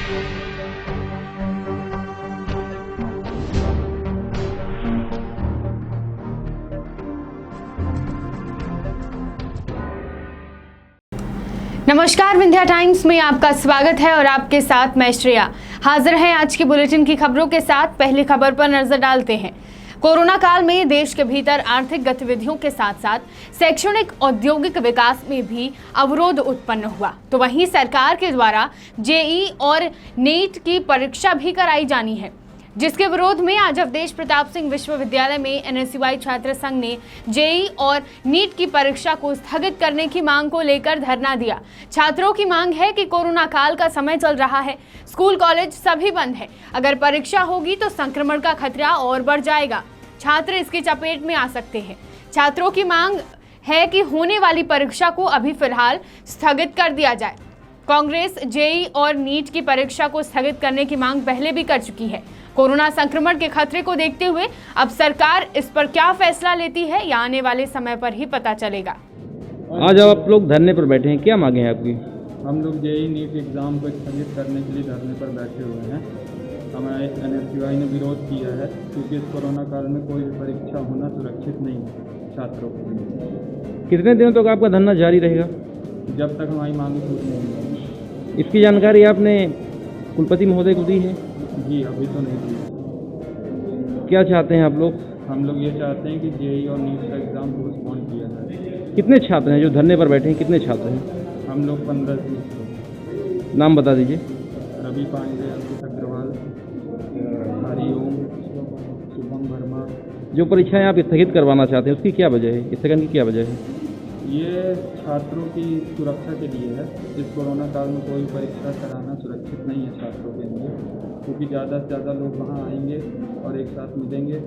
नमस्कार, विंध्या टाइम्स में आपका स्वागत है और आपके साथ मैं श्रेया हाजिर है आज की बुलेटिन की खबरों के साथ। पहली खबर पर नजर डालते हैं। कोरोना काल में देश के भीतर आर्थिक गतिविधियों के साथ साथ शैक्षणिक औद्योगिक विकास में भी अवरोध उत्पन्न हुआ, तो वहीं सरकार के द्वारा जेईई और नीट की परीक्षा भी कराई जानी है, जिसके विरोध में आज अवधेश प्रताप सिंह विश्वविद्यालय में एनएसयूआई छात्र संघ ने जेईई और नीट की परीक्षा को स्थगित करने की मांग को लेकर धरना दिया। छात्रों की मांग है कि कोरोना काल का समय चल रहा है, स्कूल कॉलेज सभी बंद है, अगर परीक्षा होगी तो संक्रमण का खतरा और बढ़ जाएगा, छात्र इसकी चपेट में आ सकते हैं। छात्रों की मांग है कि होने वाली परीक्षा को अभी फिलहाल स्थगित कर दिया जाए। कांग्रेस जेईई और नीट की परीक्षा को स्थगित करने की मांग पहले भी कर चुकी है। कोरोना संक्रमण के खतरे को देखते हुए अब सरकार इस पर क्या फैसला लेती है, या आने वाले समय पर ही पता चलेगा। आज आप लोग धरने पर बैठे हैं, क्या मांगे हैं आपकी? हम लोग जेईई नीट एग्ज़ाम को स्थगित करने के लिए धरने पर बैठे हुए हैं। हमारे एनएसयूआई ने विरोध किया है क्योंकि इस कोरोना काल में कोई भी परीक्षा होना सुरक्षित नहीं है छात्रों के लिए। कितने दिनों तक आपका धरना जारी रहेगा? जब तक हमारी मांग पूरी नहीं होगी। इसकी जानकारी आपने कुलपति महोदय को दी है? जी, अभी तो नहीं दी। क्या चाहते हैं आप लोग? हम लोग ये चाहते हैं कि जेईई और नीट का एग्ज़ाम पोस्टपोन किया जाए। कितने छात्र हैं जो धरने पर बैठे हैं, कितने छात्र हैं? हम लोग 15-20 लोग। नाम बता दीजिए। रवि पांडे, अंकित अग्रवाल, हरिओम, शुभम वर्मा। जो परीक्षाएं आप स्थगित करवाना चाहते हैं उसकी क्या वजह है, स्थगन की क्या वजह है? ये छात्रों की सुरक्षा के लिए है। इस कोरोना काल में कोई परीक्षा कराना सुरक्षित नहीं है छात्रों के लिए, क्योंकि ज़्यादा से ज़्यादा लोग वहाँ आएंगे और एक साथ मिलेंगे।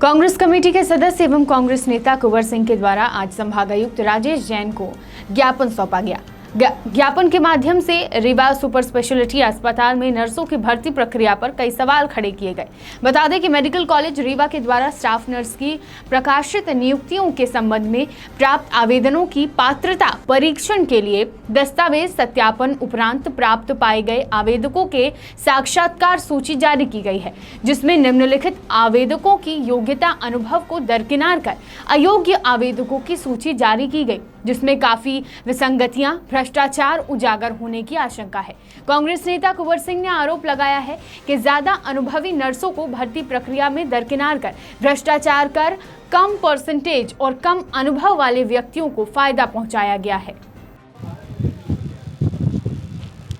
कांग्रेस कमेटी के सदस्य एवं कांग्रेस नेता कुंवर सिंह के द्वारा आज संभागायुक्त राजेश जैन को ज्ञापन सौंपा गया। ज्ञापन के माध्यम से रीवा सुपर स्पेशलिटी अस्पताल में नर्सों की भर्ती प्रक्रिया पर कई सवाल खड़े किए गए। बता दें कि मेडिकल कॉलेज रीवा के द्वारा स्टाफ नर्स की प्रकाशित नियुक्तियों के संबंध में प्राप्त आवेदनों की पात्रता परीक्षण के लिए दस्तावेज सत्यापन उपरांत प्राप्त पाए गए आवेदकों के साक्षात्कार सूची जारी की गई है, जिसमें निम्नलिखित आवेदकों की योग्यता अनुभव को दरकिनार कर अयोग्य आवेदकों की सूची जारी की गई, जिसमें काफी विसंगतियां, भ्रष्टाचार उजागर होने की आशंका है। कांग्रेस नेता कुंवर सिंह ने आरोप लगाया है कि ज्यादा अनुभवी नर्सों को भर्ती प्रक्रिया में दरकिनार कर भ्रष्टाचार कर कम परसेंटेज और कम अनुभव वाले व्यक्तियों को फायदा पहुंचाया गया है।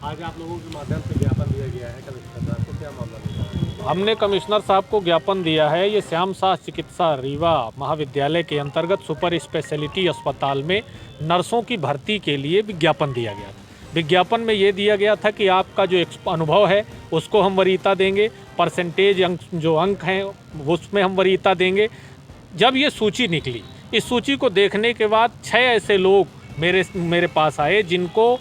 आज आप लोगों के माध्यम से ज्ञापन दिया गया है कमिश्नर साहब को, क्या मामला है? हमने कमिश्नर साहब को ज्ञापन दिया है। ये श्याम शाह चिकित्सा रीवा महाविद्यालय के अंतर्गत सुपर स्पेशलिटी अस्पताल में नर्सों की भर्ती के लिए विज्ञापन दिया गया था। विज्ञापन में ये दिया गया था कि आपका जो अनुभव है उसको हम वरीयता देंगे, परसेंटेज जो अंक हैं उसमें हम वरीयता देंगे। जब ये सूची निकली, इस सूची को देखने के बाद 6 ऐसे लोग मेरे पास आए जिनको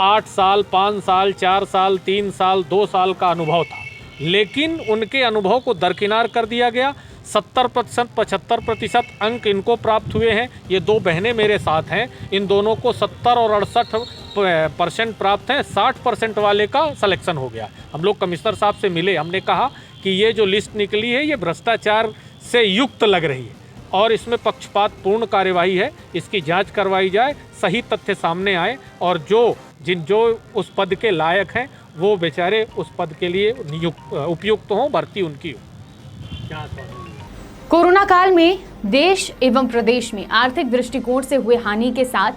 8 साल, 5 साल, 4 साल, 3 साल, 2 साल का अनुभव था, लेकिन उनके अनुभव को दरकिनार कर दिया गया। 70%, 75% अंक इनको प्राप्त हुए हैं। ये 2 बहनें मेरे साथ हैं, इन दोनों को 70 और 68% प्राप्त हैं। 60% वाले का सिलेक्शन हो गया। हम लोग कमिश्नर साहब से मिले, हमने कहा कि ये जो लिस्ट निकली है ये भ्रष्टाचार से युक्त लग रही है और इसमें पक्षपात पूर्ण कार्यवाही है, इसकी जांच करवाई जाए, सही तथ्य सामने आए और जो उस पद के लायक हैं वो बेचारे उस पद के लिए उपयुक्त हों, भर्ती उनकी हो। कोरोना काल में देश एवं प्रदेश में आर्थिक दृष्टिकोण से हुए हानि के साथ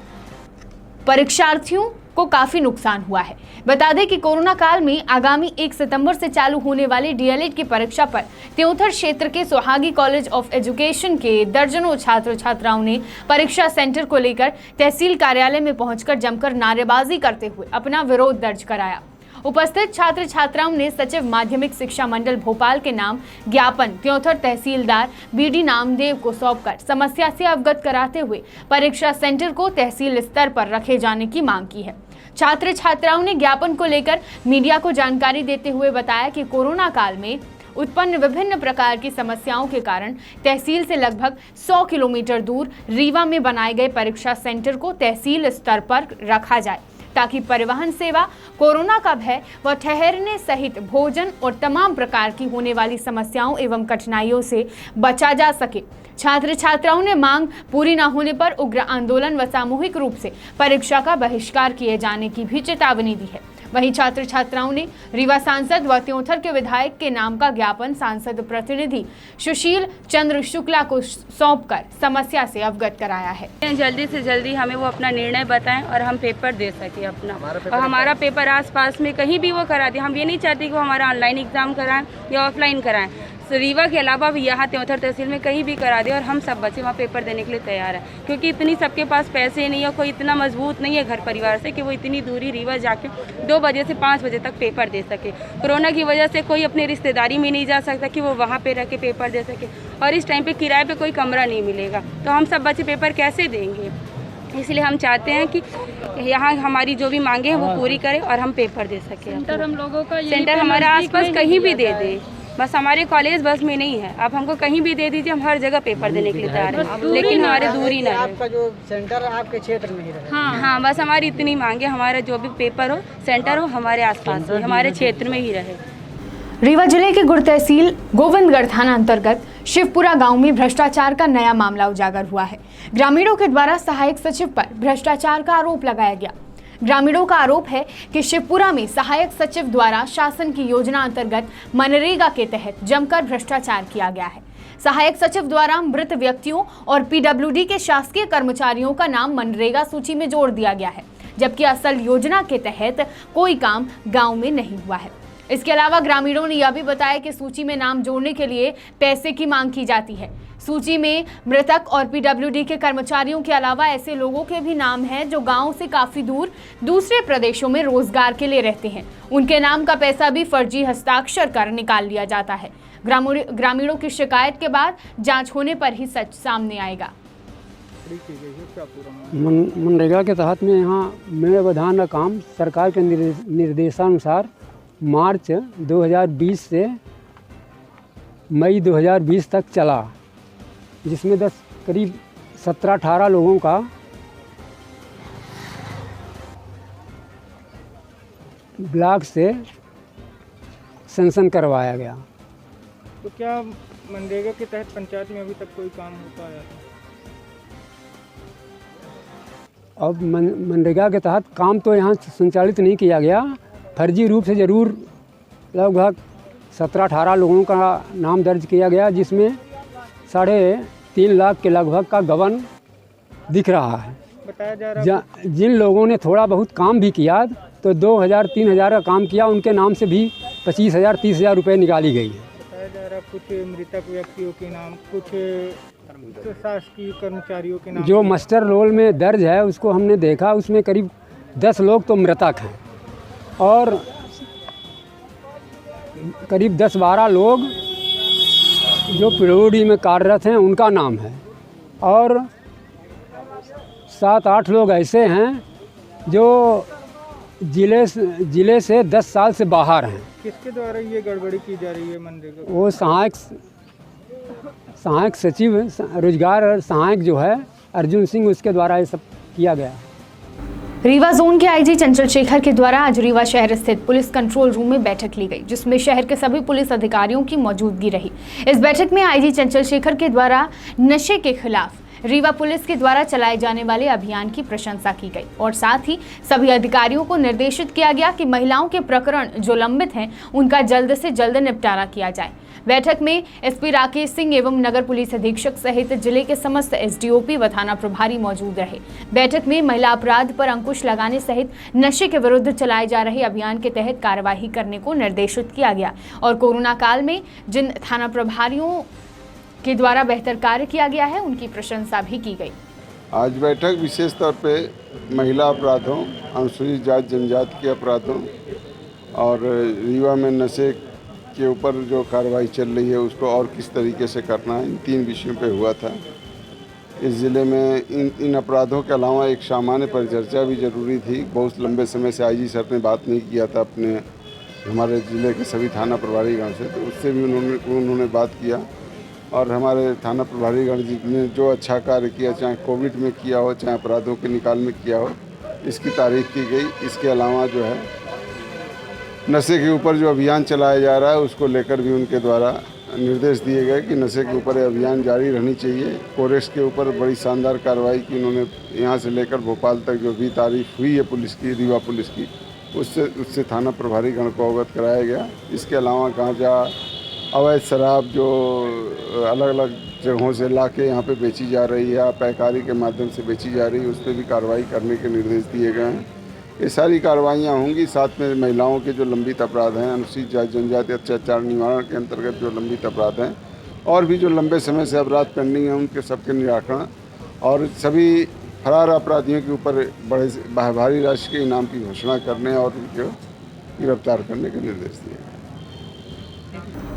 परीक्षार्थियों को काफी नुकसान हुआ है। बता दें कि कोरोना काल में आगामी 1 सितंबर से चालू होने वाली डीएलएड की परीक्षा पर त्योंथर क्षेत्र के सोहागी कॉलेज ऑफ एजुकेशन के दर्जनों छात्र छात्राओं ने परीक्षा सेंटर को लेकर तहसील कार्यालय में पहुंचकर जमकर नारेबाजी करते हुए अपना विरोध दर्ज कराया। उपस्थित छात्र छात्राओं ने सचिव माध्यमिक शिक्षा मंडल भोपाल के नाम ज्ञापन त्योंथर तहसीलदार बीडी नामदेव को सौंपकर समस्या से अवगत कराते हुए परीक्षा सेंटर को तहसील स्तर पर रखे जाने की मांग की है। छात्र छात्राओं ने ज्ञापन को लेकर मीडिया को जानकारी देते हुए बताया कि कोरोना काल में उत्पन्न विभिन्न प्रकार की समस्याओं के कारण तहसील से लगभग 100 किलोमीटर दूर रीवा में बनाए गए परीक्षा सेंटर को तहसील स्तर पर रखा जाए, ताकि परिवहन सेवा, कोरोना का भय व ठहरने सहित भोजन और तमाम प्रकार की होने वाली समस्याओं एवं कठिनाइयों से बचा जा सके। छात्र छात्राओं ने मांग पूरी न होने पर उग्र आंदोलन व सामूहिक रूप से परीक्षा का बहिष्कार किए जाने की भी चेतावनी दी है। वहीं छात्र छात्राओं ने रीवा सांसद व त्योंथर के विधायक के नाम का ज्ञापन सांसद प्रतिनिधि सुशील चंद्र शुक्ला को सौंपकर समस्या से अवगत कराया है। जल्दी से जल्दी हमें वो अपना निर्णय बताएं और हम पेपर दे सके अपना, और हमारा पेपर आसपास में कहीं भी वो करा दे। हम ये नहीं चाहते कि वो हमारा ऑनलाइन एग्जाम कराएं या ऑफलाइन कराएं, रीवा के अलावा भी यहाँ त्योंथर तहसील में कहीं भी करा दे, और हम सब बच्चे वहाँ पेपर देने के लिए तैयार हैं। क्योंकि इतनी सबके पास पैसे नहीं है, कोई इतना मजबूत नहीं है घर परिवार से कि वो इतनी दूरी रीवा जाके 2 बजे से 5 बजे तक पेपर दे सके। कोरोना की वजह से कोई अपनी रिश्तेदारी में नहीं जा सकता कि वो वहाँ पे रह के पेपर दे सके, और इस टाइम पे किराए पे कोई कमरा नहीं मिलेगा, तो हम सब बच्चे पेपर कैसे देंगे। इसलिए हम चाहते हैं कि यहाँ हमारी जो भी मांगे हैं वो पूरी करें और हम पेपर दे सकें। सेंटर हम लोगों का सेंटर हमारे आसपास कहीं भी दे दे, बस हमारे कॉलेज बस में नहीं है। आप हमको कहीं भी दे दीजिए, हम हर जगह पेपर देने के लिए तैयार हैं, लेकिन हमारे दूरी ना आपका जो सेंटर आपके क्षेत्र में ही रहे। हाँ, बस हमारी इतनी मांगे, हमारा जो भी पेपर हो, सेंटर हो, हमारे आसपास हो, हमारे क्षेत्र में ही रहे। रीवा जिले के गुड़ तहसील गोविंदगढ़ थाना अंतर्गत शिवपुरा गांव में भ्रष्टाचार का नया मामला उजागर हुआ है। ग्रामीणों के द्वारा सहायक सचिव पर भ्रष्टाचार का आरोप लगाया गया। ग्रामीणों का आरोप है कि शिवपुरा में सहायक सचिव द्वारा शासन की योजना अंतर्गत मनरेगा के तहत जमकर भ्रष्टाचार किया गया है। सहायक सचिव द्वारा मृत व्यक्तियों और पीडब्ल्यूडी के शासकीय कर्मचारियों का नाम मनरेगा सूची में जोड़ दिया गया है, जबकि असल योजना के तहत कोई काम गांव में नहीं हुआ है। इसके अलावा ग्रामीणों ने यह भी बताया कि सूची में नाम जोड़ने के लिए पैसे की मांग की जाती है। सूची में मृतक और पीडब्ल्यूडी के कर्मचारियों के अलावा ऐसे लोगों के भी नाम हैं जो गांव से काफी दूर दूसरे प्रदेशों में रोजगार के लिए रहते हैं। उनके नाम का पैसा भी फर्जी हस्ताक्षर कर निकाल लिया जाता है। ग्रामीणों की शिकायत के बाद जांच होने पर ही सच सामने आएगा। मनरेगा के तहत में यहाँ मेड़ बधान का काम सरकार के निर्देशानुसार मार्च 2020 से मई 2020 तक चला, जिसमें करीब 17-18 लोगों का ब्लॉक से सैंक्शन करवाया गया। तो क्या मनरेगा के तहत पंचायत में अभी तक कोई काम हो पाया? अब मनरेगा के तहत काम तो यहाँ संचालित नहीं किया गया। फर्जी रूप से ज़रूर लगभग 17-18 लोगों का नाम दर्ज किया गया, जिसमें 3.5 लाख के लगभग का गबन दिख रहा है। बताया जा रहा है जिन लोगों ने थोड़ा बहुत काम भी किया तो 2,000-3,000 का काम किया, उनके नाम से भी 25,000-30,000 रुपये निकाली गई है। बताया जा रहा कुछ मृतक व्यक्तियों के नाम, कुछ शासकीय कर्मचारियों के नाम जो मास्टर रोल में दर्ज है उसको हमने देखा, उसमें करीब 10 लोग तो मृतक हैं और करीब 10-12 लोग जो पीडब्ल्यूडी में कार्यरत हैं उनका नाम है, और 7-8 लोग ऐसे हैं जो जिले से 10 साल से बाहर हैं। किसके द्वारा ये गड़बड़ी की जा रही है मनरेगा? वो सहायक सचिव रोजगार सहायक जो है अर्जुन सिंह, उसके द्वारा ये सब किया गया। रीवा जोन के आईजी चंचल शेखर के द्वारा आज रीवा शहर स्थित पुलिस कंट्रोल रूम में बैठक ली गई, जिसमें शहर के सभी पुलिस अधिकारियों की मौजूदगी रही। इस बैठक में आईजी चंचल शेखर के द्वारा नशे के खिलाफ रीवा पुलिस के द्वारा चलाए जाने वाले अभियान की प्रशंसा की गई और साथ ही सभी अधिकारियों को निर्देशित किया गया कि महिलाओं के प्रकरण जो लंबित हैं उनका जल्द से जल्द निपटारा किया जाए। बैठक में एसपी राकेश सिंह एवं नगर पुलिस अधीक्षक सहित जिले के समस्त एसडीओपी व थाना प्रभारी मौजूद रहे। बैठक में महिला अपराध पर अंकुश लगाने सहित नशे के विरुद्ध चलाए जा रहे अभियान के तहत कार्यवाही करने को निर्देशित किया गया और कोरोना काल में जिन थाना प्रभारियों के द्वारा बेहतर कार्य किया गया है उनकी प्रशंसा भी की गई। आज बैठक विशेष तौर पे महिला अपराधों, अनुसूचित जाति जनजाति के अपराधों और रीवा में नशे के ऊपर जो कार्रवाई चल रही है उसको और किस तरीके से करना है, इन 3 विषयों पे हुआ था। इस ज़िले में इन अपराधों के अलावा एक सामान्य परिचर्चा भी ज़रूरी थी। बहुत लंबे समय से आईजी सर ने बात नहीं किया था अपने हमारे ज़िले के सभी थाना प्रभारीगण से, तो उससे भी उन्होंने बात किया और हमारे थाना प्रभारीगण जी ने जो अच्छा कार्य किया, चाहे कोविड में किया हो, चाहे अपराधों के निकाल में किया हो, इसकी तारीख की गई। इसके अलावा जो है नशे के ऊपर जो अभियान चलाया जा रहा है उसको लेकर भी उनके द्वारा निर्देश दिए गए कि नशे के ऊपर अभियान जारी रहनी चाहिए। कोरेक्स के ऊपर बड़ी शानदार कार्रवाई की उन्होंने। यहाँ से लेकर भोपाल तक जो भी तारीफ हुई है पुलिस की, रीवा पुलिस की, उससे थाना प्रभारी गण को अवगत कराया गया। इसके अलावा गांजा, अवैध शराब जो अलग अलग जगहों से ला के यहाँ पे बेची जा रही है या पैकारी के माध्यम से बेची जा रही है, उस पर भी कार्रवाई करने के निर्देश दिए गए हैं। ये सारी कार्रवाइयाँ होंगी। साथ में महिलाओं के जो लंबित अपराध हैं, अनुसूचित जाति जनजाति अत्याचार निवारण के अंतर्गत जो लंबित अपराध हैं और भी जो लंबे समय से अपराध पेंडिंग हैं, उनके सबके निराकरण और सभी फरार अपराधियों के ऊपर बड़े भारी राशि के इनाम की घोषणा करने और उनको गिरफ्तार करने के निर्देश दिए गए।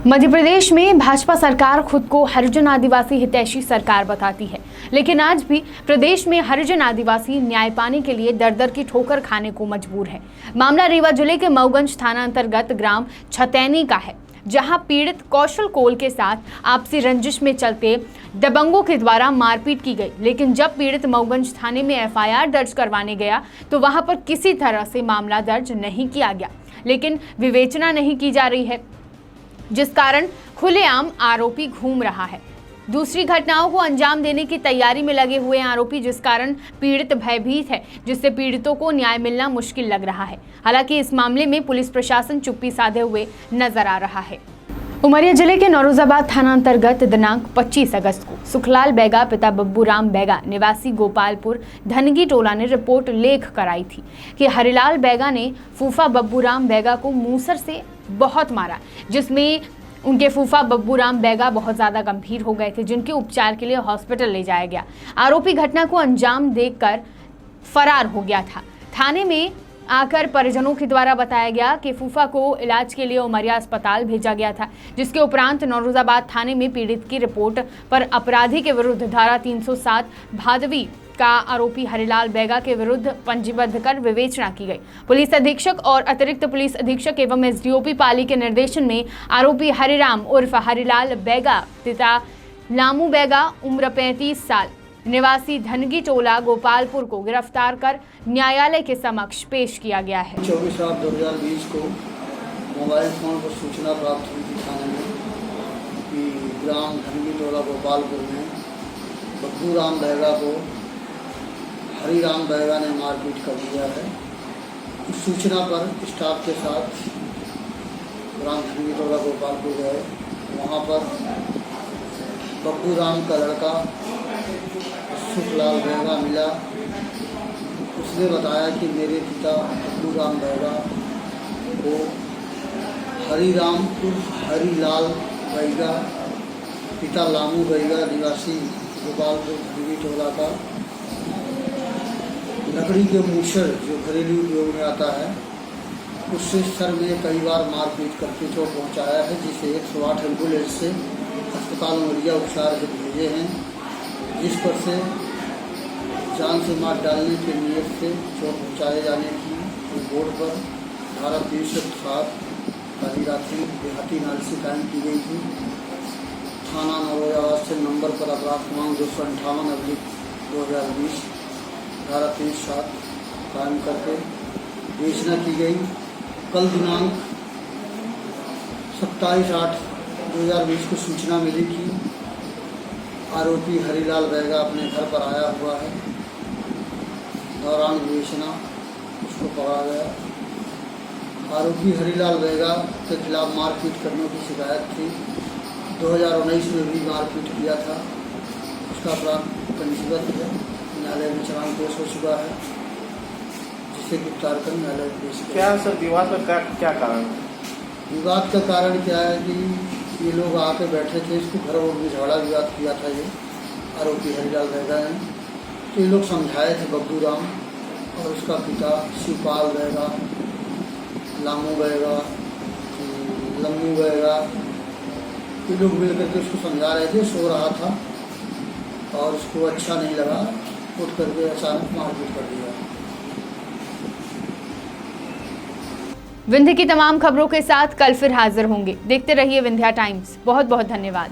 मध्य प्रदेश में भाजपा सरकार खुद को हरिजन आदिवासी हितैषी सरकार बताती है, लेकिन आज भी प्रदेश में हरिजन आदिवासी न्याय पाने के लिए दर दर की ठोकर खाने को मजबूर है। मामला रीवा जिले के मऊगंज थाना अंतर्गत ग्राम छतैनी का है, जहां पीड़ित कौशल कोल के साथ आपसी रंजिश में चलते दबंगों के द्वारा मारपीट की गई। लेकिन जब पीड़ित मऊगंज थाने में एफआईआर दर्ज करवाने गया तो वहां पर किसी तरह से मामला दर्ज नहीं किया गया, लेकिन विवेचना नहीं की जा रही है, जिस कारण खुलेआम आरोपी घूम रहा है। दूसरी घटनाओं को अंजाम देने की तैयारी में लगे हुए आरोपी, जिस कारण पीड़ित भयभीत है, जिससे पीड़ितों को न्याय मिलना मुश्किल लग रहा है। हालांकि इस मामले में पुलिस प्रशासन चुप्पी साधे हुए नजर आ रहा है। उमरिया जिले के नौरोजाबाद थाना अंतर्गत दिनांक 25 अगस्त को सुखलाल बैगा पिता बब्बूराम बैगा निवासी गोपालपुर धनगी टोला ने रिपोर्ट लेख कराई थी कि हरिलाल बैगा ने फूफा बब्बूराम बैगा को मूसर से बहुत मारा, जिसमें उनके फूफा बब्बूराम बैगा बहुत ज़्यादा गंभीर हो गए थे, जिनके उपचार के लिए हॉस्पिटल ले जाया गया। आरोपी घटना को अंजाम देकर फरार हो गया था। थाने में आकर परिजनों के द्वारा बताया गया कि फूफा को इलाज के लिए उमरिया अस्पताल भेजा गया था, जिसके उपरांत नौरोजाबाद थाने में पीड़ित की रिपोर्ट पर अपराधी के विरुद्ध धारा 307 भादवी का आरोपी हरिलाल बैगा के विरुद्ध पंजीबद्ध कर विवेचना की गई। पुलिस अधीक्षक और अतिरिक्त पुलिस अधीक्षक एवं एसडीओपी पाली के निर्देशन में आरोपी हरिराम उर्फ हरिलाल बैगा पिता लामू बैगा उम्र 35 साल निवासी धनगी टोला गोपालपुर को गिरफ्तार कर न्यायालय के समक्ष पेश किया गया है। 24/8/2020 को मोबाइल फोन पर सूचना प्राप्त हुई थी थाने में कि ग्राम धनगी टोला गोपालपुर में बब्बूराम बैगा को हरिराम बैगा ने मारपीट कर दिया है। इस सूचना पर स्टाफ के साथ ग्राम धनगी टोला गोपालपुर गए। वहाँ पर बब्बूराम का लड़का सुखलाल बैगा मिला। उसने बताया कि मेरे पिता बब्बूराम बैगा को हरिराम उर्फ हरिलाल बैगा पिता लामू बैगा निवासी गोपालपुर धनगी टोला का लकड़ी के मूसर जो घरेलू उपयोग में आता है उससे सर में कई बार मारपीट करके चोट पहुंचाया है, जिसे 108 एम्बुलेंस से अस्पताल उमरिया उपचार के भेजे हैं, जिस पर से जान से मार डालने के नियत से चोट पहुँचाए जाने की रिपोर्ट पर धारा 307 काली रात्रि देहाती नाली से कायम की गई थी। थाना नौरोजाबाद से नंबर पर अपराध क्रमांक 258/2020 धारा 307 कायम करके विवेचना की गई। कल दिनांक 27/8/2020 को सूचना मिली कि आरोपी हरिलाल बैगा अपने घर पर आया हुआ है। दौरान विवेचना उसको पकड़ा गया। आरोपी हरिलाल बैगा के खिलाफ मारपीट करने की शिकायत थी। 2019 में भी मारपीट किया था। उसका अपराध पंजीबद्ध है, न्यायालय में चालान पेश हो चुका है, जिसे गिरफ्तार कर न्यायालय में पेश किया। क्या सर विवाद का क्या कारण? विवाद का कारण क्या है कि ये लोग आके बैठे थे, इसको घर और में झगड़ा विवाद किया था ये आरोपी हरिलाल बैगा ने। तो ये लोग समझाए थे बब्बूराम और उसका पिता शिवपाल बैगा, लामू बैगा, लम्मू बैगा, ये लोग मिल करके उसको समझा रहे थे। सो रहा था और उसको अच्छा नहीं लगा, उठ करके अचानक मारपीट कर दिया। विंध्य की तमाम खबरों के साथ कल फिर हाजिर होंगे। देखते रहिए विंध्या टाइम्स। बहुत बहुत धन्यवाद।